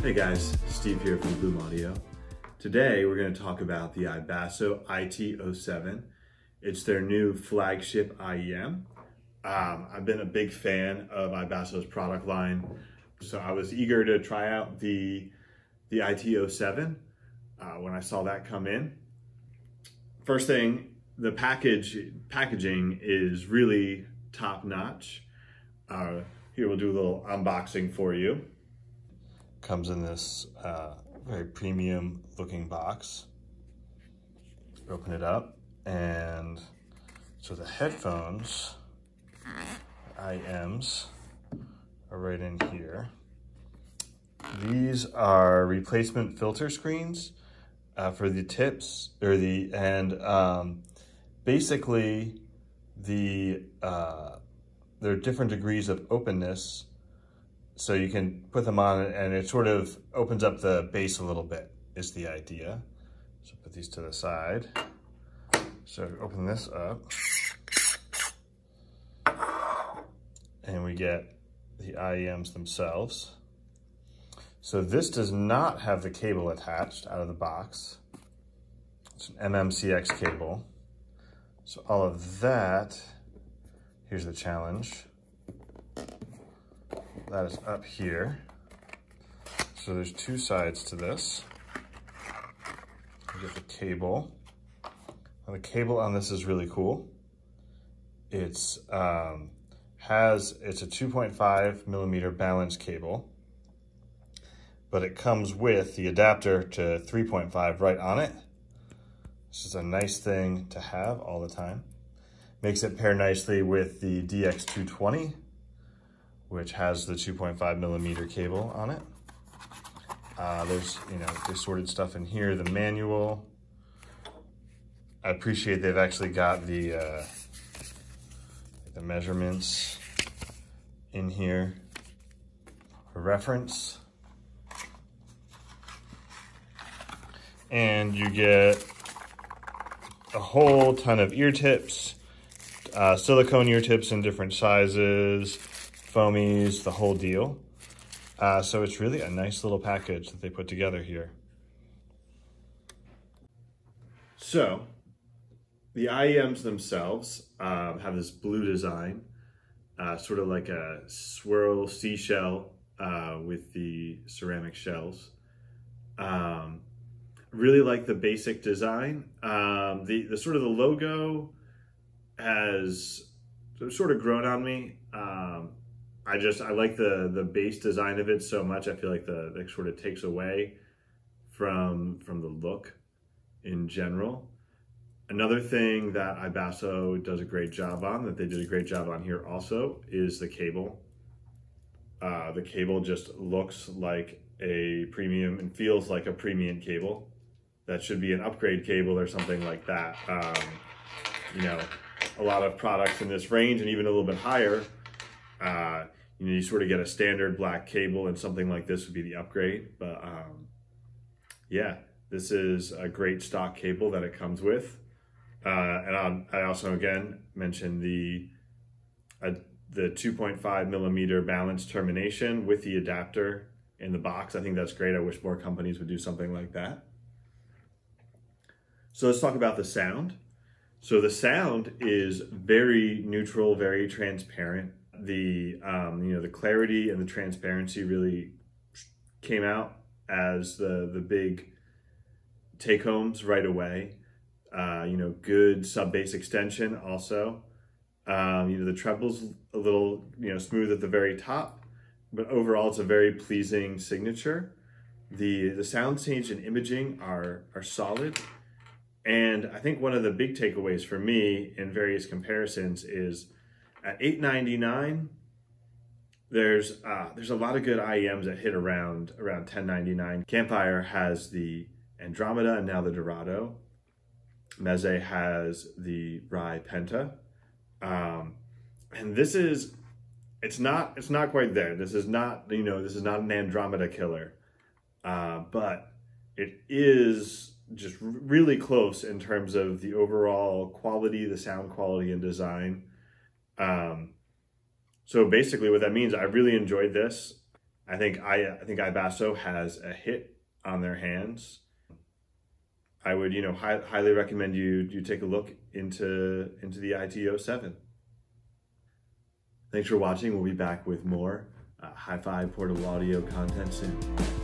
Hey guys, Steve here from Bloom Audio. Today we're going to talk about the iBasso IT07. It's their new flagship IEM. I've been a big fan of iBasso's product line, so I was eager to try out the IT07 when I saw that come in. First thing, the packaging is really top-notch. Here we'll do a little unboxing for you. Comes in this very premium looking box. Open it up, and so the headphones, IEMs, are right in here. These are replacement filter screens for the tips, or basically there are different degrees of openness. So you can put them on and it sort of opens up the bass a little bit, is the idea. So put these to the side. So open this up. And we get the IEMs themselves. So this does not have the cable attached out of the box. It's an MMCX cable. So all of that, here's the challenge. That is up here. So there's two sides to this. You get the cable. Now the cable on this is really cool. It's a 2.5 millimeter balance cable, but it comes with the adapter to 3.5 right on it. This is a nice thing to have all the time. Makes it pair nicely with the DX220, which has the 2.5 millimeter cable on it. There's, assorted stuff in here, the manual. I appreciate they've actually got the measurements in here for reference. And you get a whole ton of ear tips, silicone ear tips in different sizes, foamies, the whole deal. So it's really a nice little package that they put together here. So the IEMs themselves have this blue design, sort of like a swirl seashell with the ceramic shells. Really like the basic design. The sort of the logo has sort of grown on me. I like the base design of it so much. I feel like that sort of takes away from the look in general. Another thing that iBasso does a great job on, that they did a great job on here also, is the cable. The cable just looks like a premium and feels like a premium cable. That should be an upgrade cable or something like that. A lot of products in this range and even a little bit higher, you sort of get a standard black cable, and something like this would be the upgrade. But yeah, this is a great stock cable that it comes with. And I also, again, mentioned the 2.5 millimeter balance termination with the adapter in the box. I think that's great. I wish more companies would do something like that. So let's talk about the sound. So the sound is very neutral, very transparent. The clarity and the transparency really came out as the big take homes right away. Good sub bass extension also. The treble's a little smooth at the very top, but overall it's a very pleasing signature. The soundstage and imaging are solid. And I think one of the big takeaways for me in various comparisons is at $899, there's a lot of good IEMs that hit around $10.99. Campfire has the Andromeda and now the Dorado. Meze has the Rye Penta. And it's not quite there. This is not an Andromeda killer, but it is just really close in terms of the overall quality, the sound quality and design. So basically what that means, I really enjoyed this. I think iBasso has a hit on their hands. I would, highly recommend you take a look into the IT07. Thanks for watching. We'll be back with more hi-fi portable audio content soon.